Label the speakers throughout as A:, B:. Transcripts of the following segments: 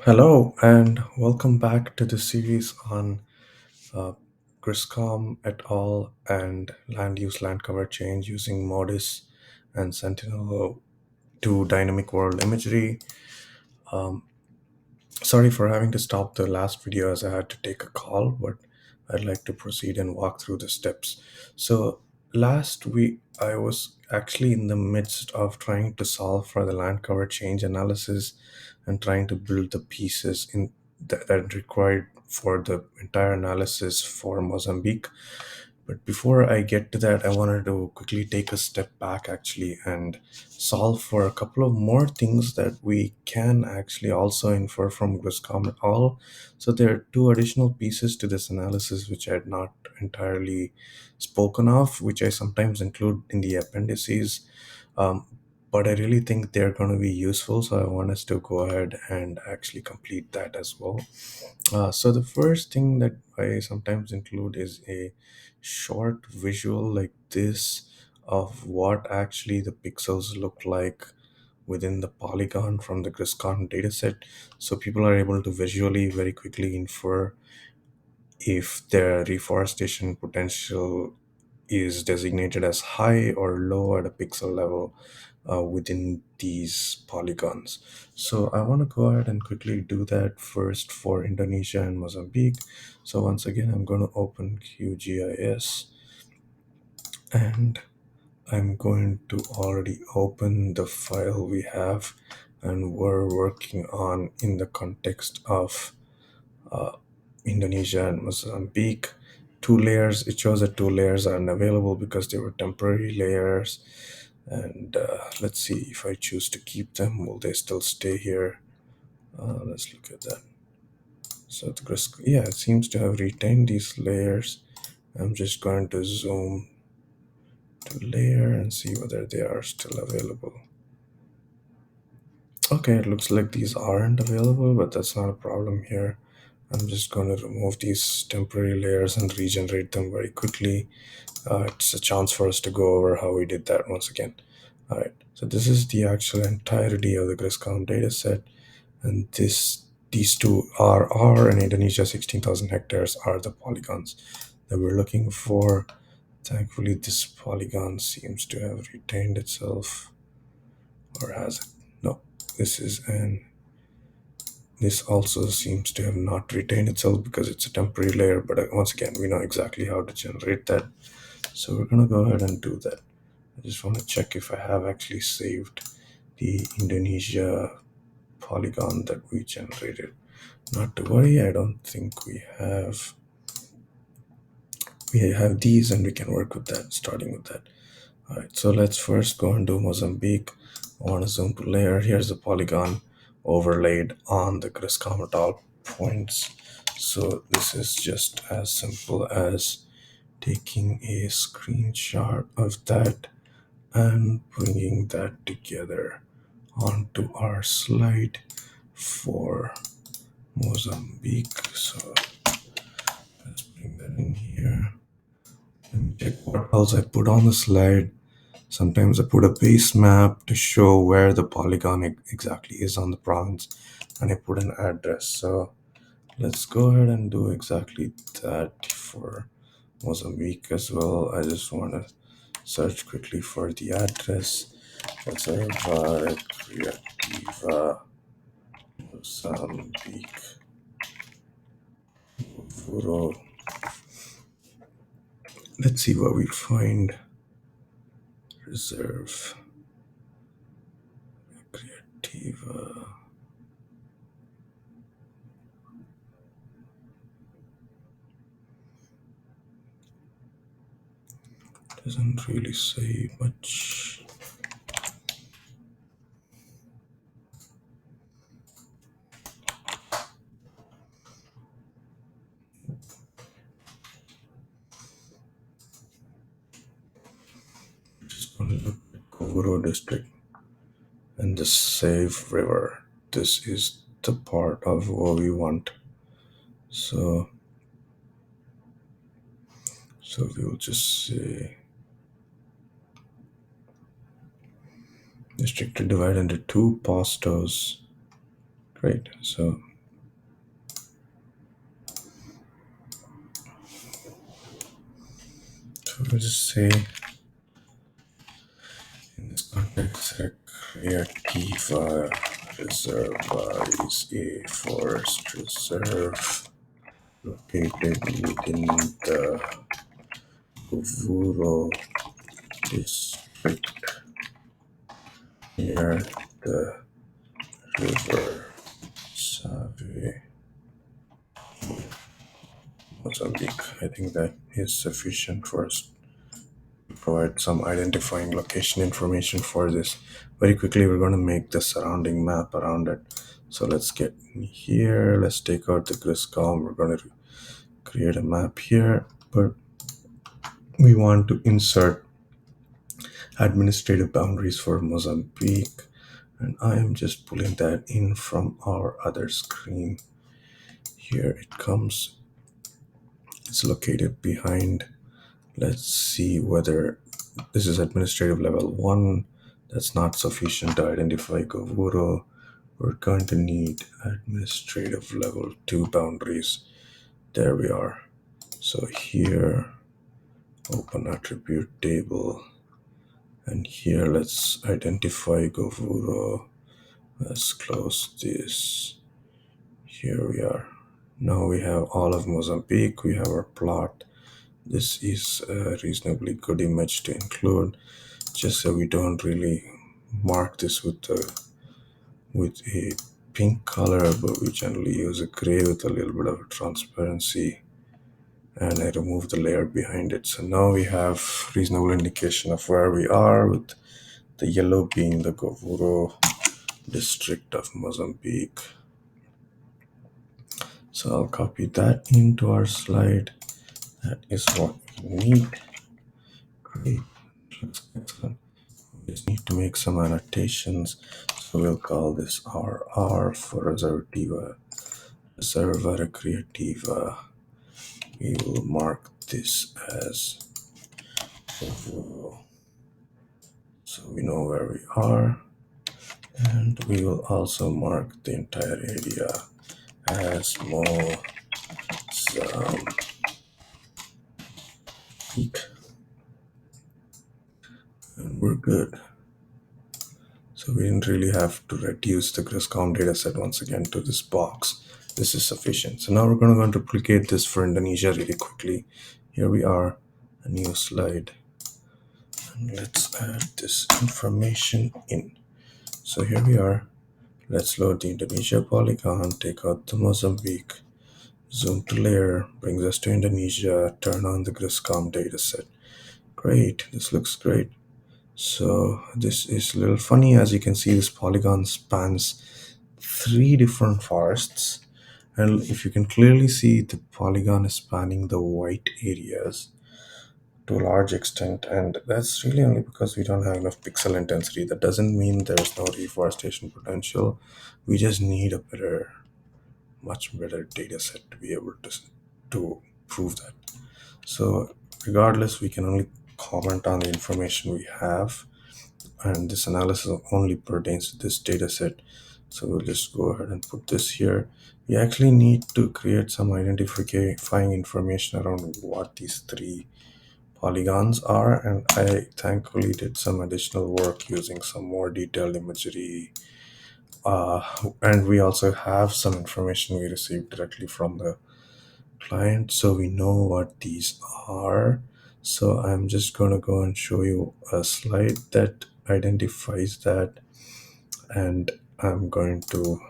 A: Hello, and welcome back to the series on uh, Griscom et al. And land use land cover change using MODIS and Sentinel to dynamic world imagery. Um, Sorry for having to stop the last video as I had to take a call, but I'd like to proceed and walk through the steps. So, last week I was actually in the midst of trying to solve for the land cover change analysis and trying to build the pieces in that required for the entire analysis for Mozambique. But before I get to that, I wanted to quickly take a step back actually and solve for a couple of more things that we can actually also infer from Griscom et al. So there are two additional pieces to this analysis which I had not entirely spoken of, which I sometimes include in the appendices. Um, but I really think they're going to be useful, so I want us to go ahead and actually complete that as well. So the first thing that I sometimes include is a short visual like this of what actually the pixels look like within the polygon from the Griscom dataset. So people are able to visually very quickly infer if their reforestation potential is designated as high or low at a pixel level within these polygons. So I want to go ahead and quickly do that first for Indonesia and Mozambique. So once again, I'm going to open QGIS and I'm going to already open the file we have and we're working on in the context of uh, Indonesia and Mozambique. Two layers, it shows that two layers are unavailable because they were temporary layers. And let's see if I choose to keep them, will they still stay here? Let's look at that. So the yeah, it seems to have retained these layers. I'm just going to zoom to layer and see whether they are still available. Okay, it looks like these aren't available, but that's not a problem here. I'm just going to remove these temporary layers and regenerate them very quickly. It's a chance for us to go over how we did that once again. All right, so this is the actual entirety of the Griscom dataset, and these two are in Indonesia, 16,000 hectares are the polygons that we're looking for. Thankfully, this polygon seems to have retained itself, or has it? No, this is an this also seems to have not retained itself because it's a temporary layer, but once again, we know exactly how to generate that. So we're going to go ahead and do that. I just want to check if I have actually saved the Indonesia polygon that we generated. Not to worry, I don't think we have. We have these and we can work with that, starting with that. All right, so let's first go and do Mozambique. I want to zoom to layer. Here's the polygon overlaid on the Griscom et al. Points. So this is just as simple as taking a screenshot of that and bringing that together onto our slide for Mozambique. So let's bring that in here and check what else I put on the slide. Sometimes I put a base map to show where the polygon exactly is on the province, and I put an address. So let's go ahead and do exactly that for Mozambique as well. I just want to search quickly for the address. Reserva Creativa Mozambique Furo. Let's see what we find. Reserve Creativa. Doesn't really say much. Just want to look at Kovuro district and the Save River. This is the part of what we want. So we will just say district to divide into two pastos. Great. So So we'll just say in this context, a creativa reserva is a forest reserve located within the Uvuro district near the river Save, Mozambique. I think that is sufficient for us to provide some identifying location information for this. Very quickly, we're going to make the surrounding map around it. So let's get in here. Let's take out the Griscom. We're going to create a map here, but we want to insert administrative boundaries for Mozambique. And I am just pulling that in from our other screen. Here it comes. It's located behind. Let's see whether this is administrative level 1. That's not sufficient to identify Govuro. We're going to need administrative level 2 boundaries. There we are. So here, open attribute table. And here, let's identify Govuro. Let's close this. Here we are. Now we have all of Mozambique. We have our plot. This is a reasonably good image to include, just so we don't really mark this with a pink color, but we generally use a gray with a little bit of transparency. And I remove the layer behind it. So now we have reasonable indication of where we are, with the yellow being the Govuro district of Mozambique. So I'll copy that into our slide. That is what we need. Great. Looks excellent. We just need to make some annotations. So we'll call this RR for Reservativa, Reserva Recreativa. We will mark this as Govuro, so we know where we are. And we will also mark the entire area as Mozambique. And we're good. So we didn't really have to reduce the Griscom dataset once again to this box. This is sufficient. So now we're going to go and duplicate this for Indonesia really quickly. Here we are, a new slide. And let's add this information in. So here we are. Let's load the Indonesia polygon, take out the Mozambique, zoom to layer, brings us to Indonesia, turn on the Griscom dataset. Great, this looks great. So this is a little funny. As you can see, this polygon spans 3 different forests. And if you can clearly see, the polygon is spanning the white areas to a large extent. And that's really only because we don't have enough pixel intensity. That doesn't mean there's no reforestation potential. We just need a much better data set to be able to prove that. So regardless, we can only comment on the information we have, and this analysis only pertains to this data set. So we'll just go ahead and put this here. We actually need to create some identifying information around what these 3 polygons are, and I thankfully did some additional work using some more detailed imagery. And we also have some information we received directly from the client, so we know what these are. So I'm just going to go and show you a slide that identifies that, and I'm going to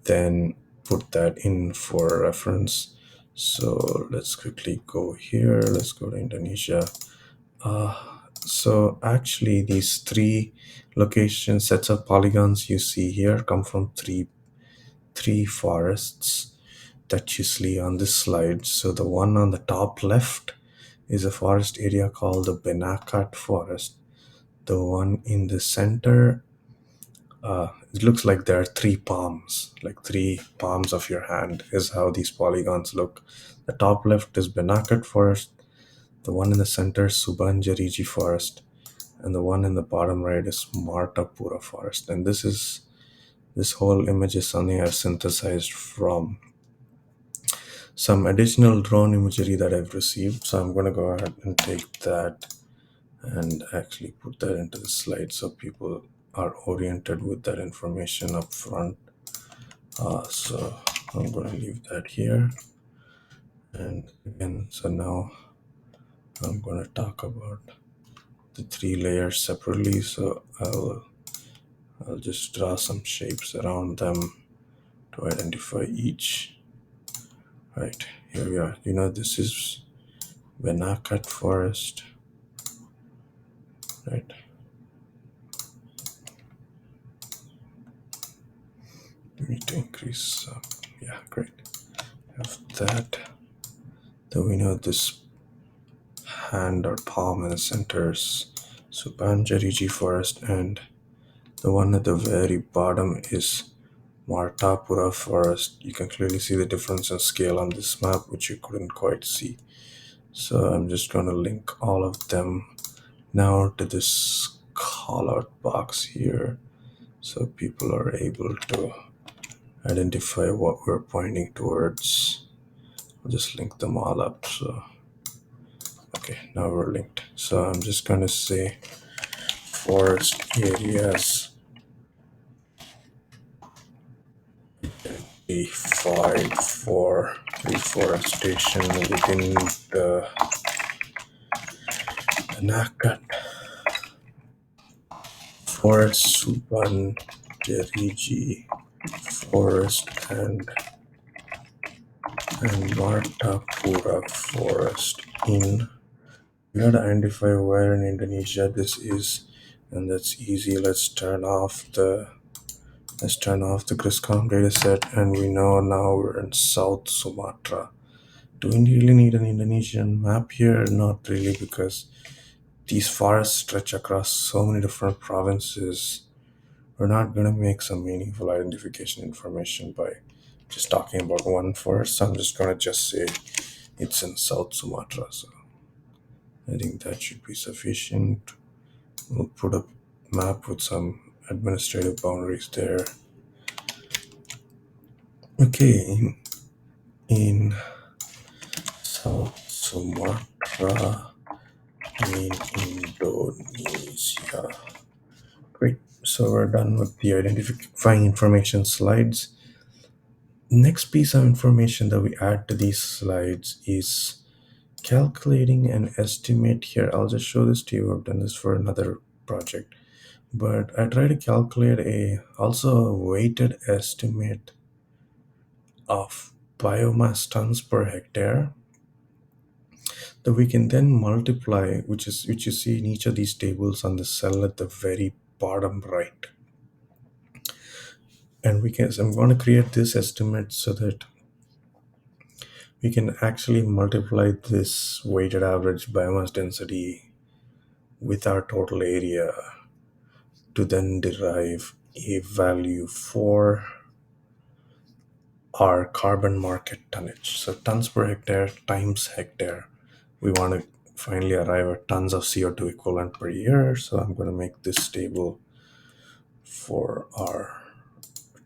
A: then put that in for reference. So let's quickly go here. Let's go to Indonesia. So actually these 3 location sets of polygons you see here come from three forests that you see on this slide. So the one on the top left is a forest area called the Benakat forest. The one in the center, it looks like there are 3 palms, like 3 palms of your hand is how these polygons look. The top left is Benakat forest, the one in the center is Subanjariji forest, and the one in the bottom right is Martapura forest. And this whole image is something I've synthesized from some additional drone imagery that I've received. So I'm going to go ahead and take that and actually put that into the slide so people are oriented with that information up front. So I'm going to leave that here. And again, so now I'm going to talk about the three layers separately. So I'll just draw some shapes around them to identify each. Right, here we are. This is Venakat forest, right? We need to increase, yeah, great. Have that. Then we know this hand or palm in the centers, Subanjariji forest, and the one at the very bottom is Martapura forest. You can clearly see the difference in scale on this map, which you couldn't quite see. So I'm just going to link all of them now to this call out box here so people are able to identify what we're pointing towards. I'll just link them all up. So, okay, now we're linked. So I'm just going to say forest areas defined for reforestation within the Nakat Forest, Suban, Jeriji Forest, and Martapura Forest in. We gotta identify where in Indonesia this is, and that's easy. Let's turn off the Griscom dataset, and we know now we're in South Sumatra. Do we really need an Indonesian map here? Not really, because these forests stretch across so many different provinces. We're not gonna make some meaningful identification information by just talking about one forest. So I'm just gonna say it's in South Sumatra. So I think that should be sufficient. We'll put a map with some administrative boundaries there. Okay, in South Sumatra in Indonesia. Great. So we're done with the identifying information slides. Next piece of information that we add to these slides is calculating an estimate here. I'll just show this to you. I've done this for another project. But I try to calculate a weighted estimate of biomass tons per hectare that we can then multiply, which you see in each of these tables on the cell at the very bottom right. And I'm going to create this estimate so that we can actually multiply this weighted average biomass density with our total area to then derive a value for our carbon market tonnage. So tons per hectare times hectare. We want to finally arrive at tons of CO2 equivalent per year. So I'm going to make this table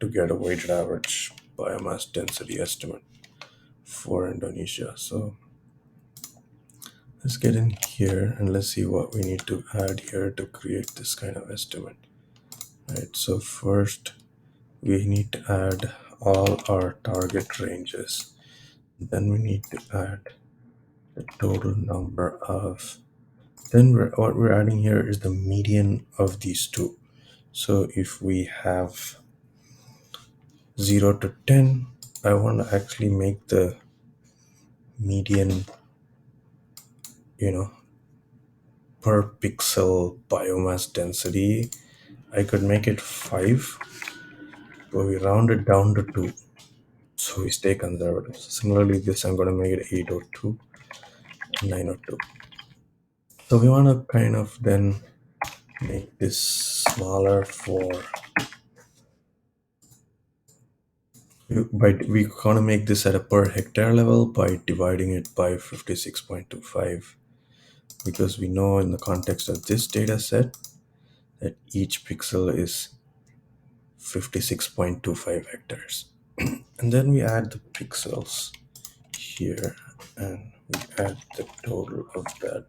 A: to get a weighted average biomass density estimate for Indonesia. So let's get in here and let's see what we need to add here to create this kind of estimate. Right, so first we need to add all our target ranges. Then we need to add the total number of, what we're adding here is the median of these two. So if we have 0 to 10, I want to actually make the median, per pixel biomass density. I could make it 5, but we round it down to 2. So we stay conservative. Similarly, this I'm going to make it 802, 902. So we want to kind of then make this smaller we're going to make this at a per hectare level by dividing it by 56.25, because we know in the context of this data set that each pixel is 56.25 hectares. And then we add the pixels here and we add the total of that.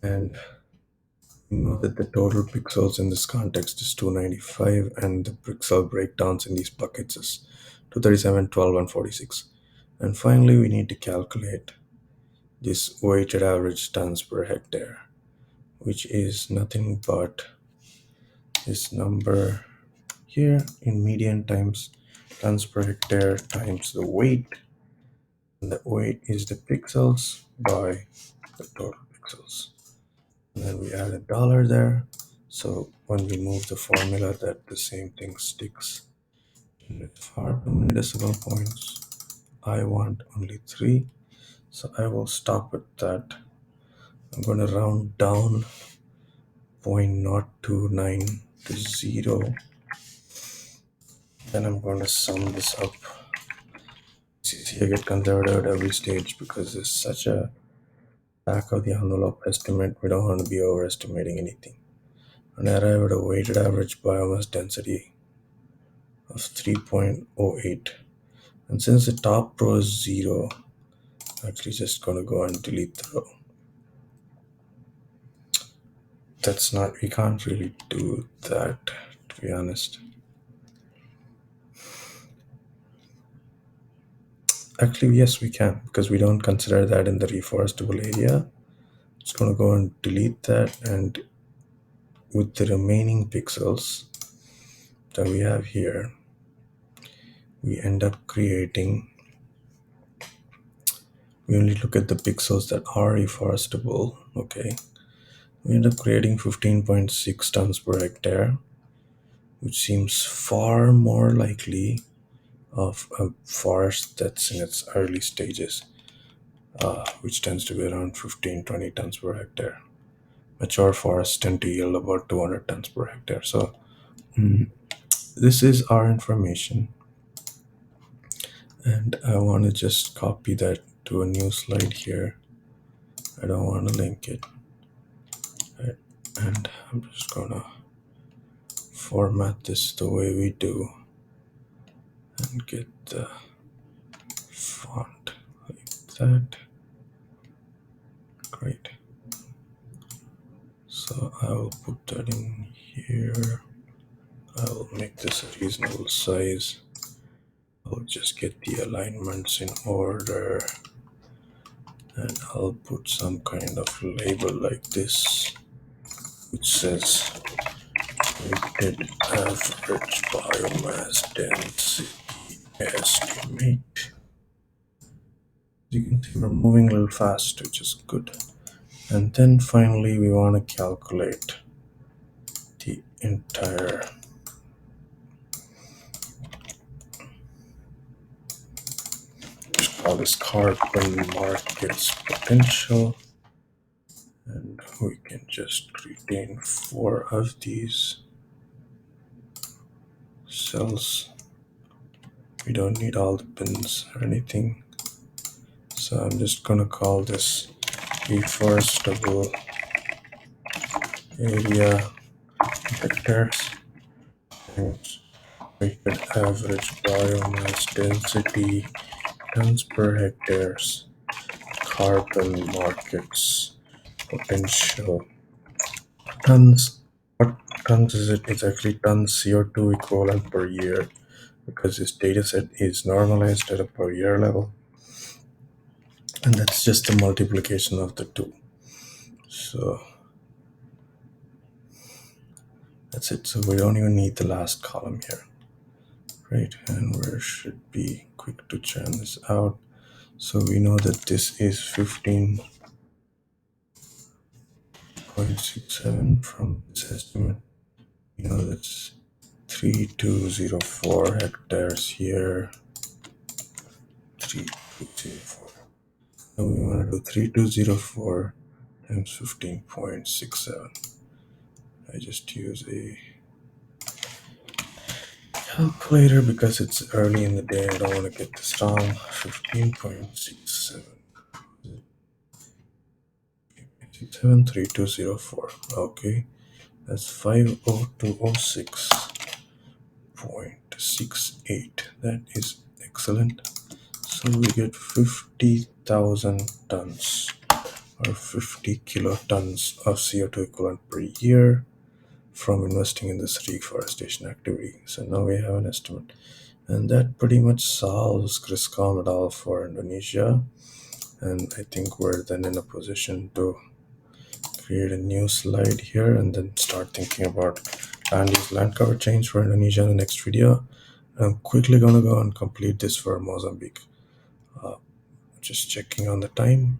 A: And we know that the total pixels in this context is 295 and the pixel breakdowns in these buckets is 237, 12, and 46. And finally, we need to calculate this weighted average tons per hectare, which is nothing but this number here in median times tons per hectare times the weight. And the weight is the pixels by the total pixels. And then we add a dollar there. So when we move the formula, that the same thing sticks. And for how many decimal points? I want only 3. So I will stop at that. I'm going to round down 0.029 to 0. Then I'm going to sum this up. See, I get conservative at every stage because it's such a back of the envelope estimate. We don't want to be overestimating anything. And I arrive at a weighted average biomass density of 3.08. And since the top row is 0, I'm actually just going to go and delete the row. That's not, we can't really do that, to be honest. Actually, yes, we can, because we don't consider that in the reforestable area. Just going to go and delete that, and with the remaining pixels that we have here, we end up creating, we only look at the pixels that are reforestable, okay? We end up creating 15.6 tons per hectare, which seems far more likely of a forest that's in its early stages, which tends to be around 15-20 tons per hectare. Mature forests tend to yield about 200 tons per hectare. So this is our information, and I want to just copy that to a new slide here. I don't want to link it, right? And I'm just gonna format this the way we do and get the font like that. Great. So I will put that in here. I will make this a reasonable size. I'll just get the alignments in order, and I'll put some kind of label like this, which says weighted average biomass density estimate. You can see we're moving a little fast, which is good. And then finally, we want to calculate the entire call this carbon markets potential, and we can just retain 4 of these cells. We don't need all the pins or anything, so I'm just gonna call this reforestable area hectares times weighted average biomass density tons per hectares carbon markets potential. Tons, what tons is it? It's actually tons CO2 equivalent per year, because this data set is normalized at a per year level, and that's just the multiplication of the two. So that's it. So we don't even need the last column here. Great, and we should be quick to churn this out. So we know that this is 15.67 from this estimate. We know that's 3204 hectares here. 3204. So we want to do 3204 times 15.67. I just use a calculator because it's early in the day. I don't want to get this wrong. 15.67. 3204. Okay, that's 50206.68. That is Excellent. So we get 50,000 tons or 50 kilotons of CO2 equivalent per year from investing in this reforestation activity. So now we have an estimate. And that pretty much solves Griscom et al. For Indonesia. And I think we're then in a position to create a new slide here and then start thinking about land use land cover change for Indonesia in the next video. I'm quickly going to go and complete this for Mozambique. Just checking on the time.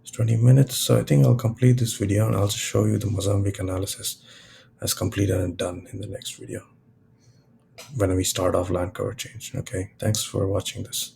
A: It's 20 minutes. So I think I'll complete this video and I'll just show you the Mozambique analysis as completed and done in the next video when we start off land cover change. Okay, thanks for watching this.